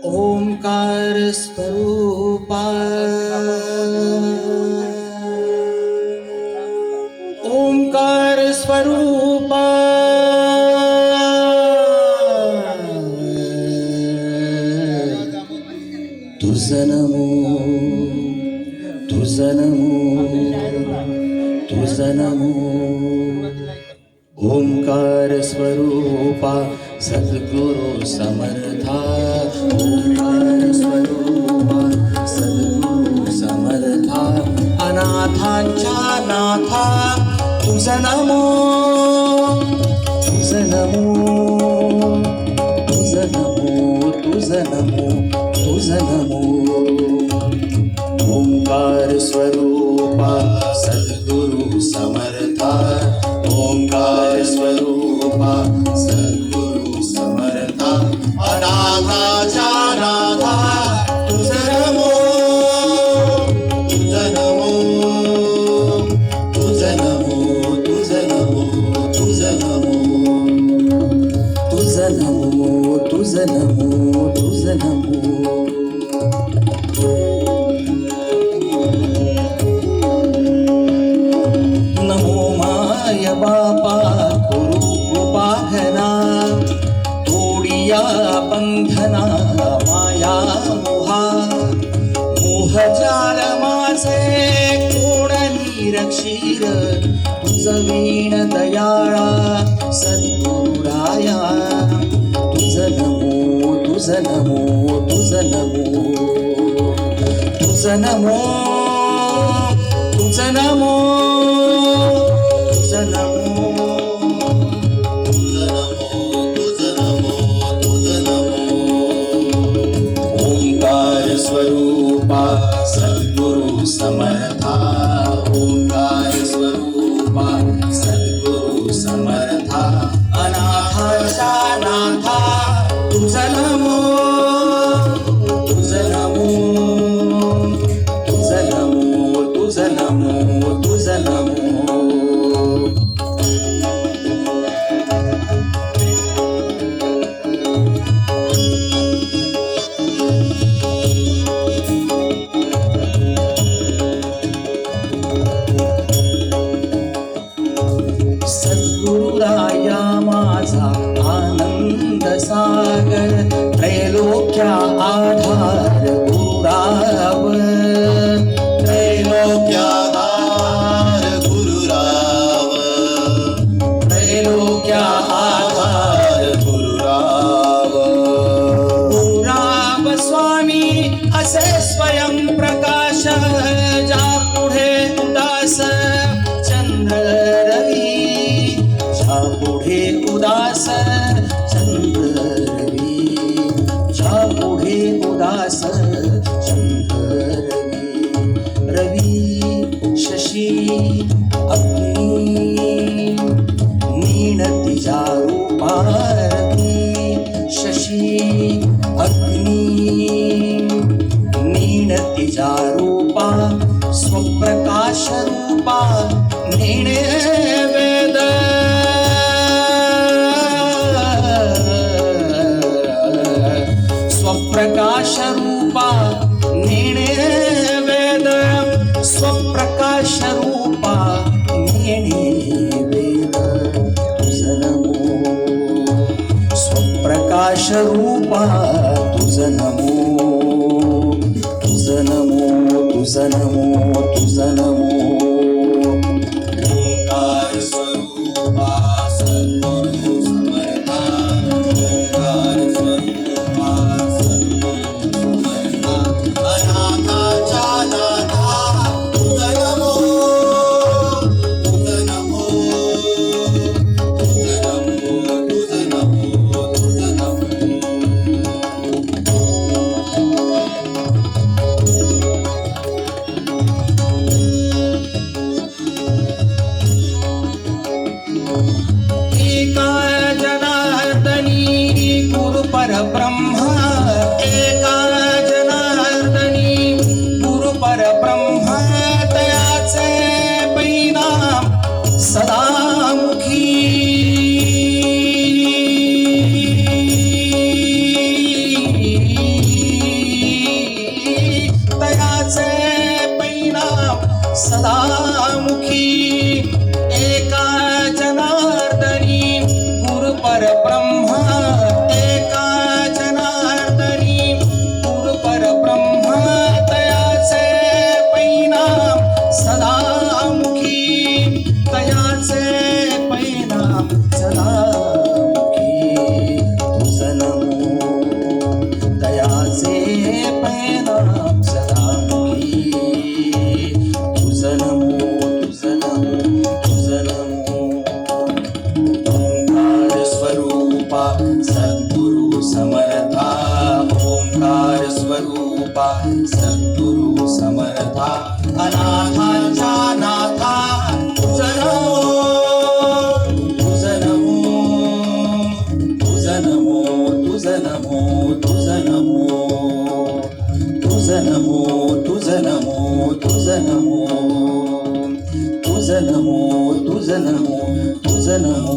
ओंकार स्वरूपा ओंकार स्वरूपा तुझं नमो तुझं नमो तुझं नमो ओंकार स्वरूपा सद्गुरु समर्था ओंकार स्वरूपा सद्गुरु समर्था अनाथांच्या नाथा तुझं नमो तुझं नमो तुझं नमो तुझं नमो तुझं नमो ओंकार स्वरूपा सद्गुरु समर्था ओंकार स्वरूपा सद्गुरु समर्था अनाथाच्या नाथा तुझं नमो तुझं नमो तुझं नमो तुझं नमो तुझं नमो तुझं नमो तुझं नमो तुझं नमो बापा गुरु कृपाघना तोडिया बंधना माया मोहा मोहजाल माझे कोण निरक्षीर तुझ वीण दयाळा सद्गुरुराया तुझ नमो तुझ नमो तुझ नमो तुझ नमो तुझ नमो तुझं नमो तुझं नमो तुझं नमो ओंकार स्वरूपा सद्गुरु समर्था ओंकार स्वरूपा सद्गुरु समर्था अनाथांच्या नाथा तुझं नमो तुझं नमो तुझं नमो तुझं नमो तुझं नमो सद्गुरुराया माझा आनंद सागर त्रैलोक्या आधार गुरुराव त्रैलोक्या आधार गुरुराव त्रैलोक्या आधार गुरुराव गुरुराव स्वामी असे स्वयं प्रकाश जा पुढे उदास चंद्र पुढे उदास चंद्र पुढे उदास चंद्र रवी शशी अग्नी नीण तिजा रूपा रवी शशी अग्नी नीण तिजा रूपा स्वप्रकाश रूपा नेणे वेद स्वप्रकाश रूपा नेणे वेद स्वप्रकाश रूपा नेणे वेद तुझं नमो स्वप्रकाश रूपा तुझं नमो तुझं नमो तुझं नमो तुझं नमो ओंकार स्वरूपा सद्गुरु समर्था ओंकार स्वरूपा परब्रह्म एका जनार्दनी गुरु परब्रह्म तयाचे परिणाम सदामुखी तयाचे परिणाम सदामुखी तुझ नमो तयाचे परिणाम सदामुखी तुझ नमो तुझ नमो तुझ नमो ओंकार स्वरूपा सद्गुरु समर्था ओंकार स्वरूपा सद्गुरु समर्था अनाथांचा नाथा तुझ नमो तुझ नमो तुझ नमो तुझ नमो तुझ नमो तुझ नमो तुझ नमो तुझ नमो तुझ नमो तुझ नमो तुझ नमो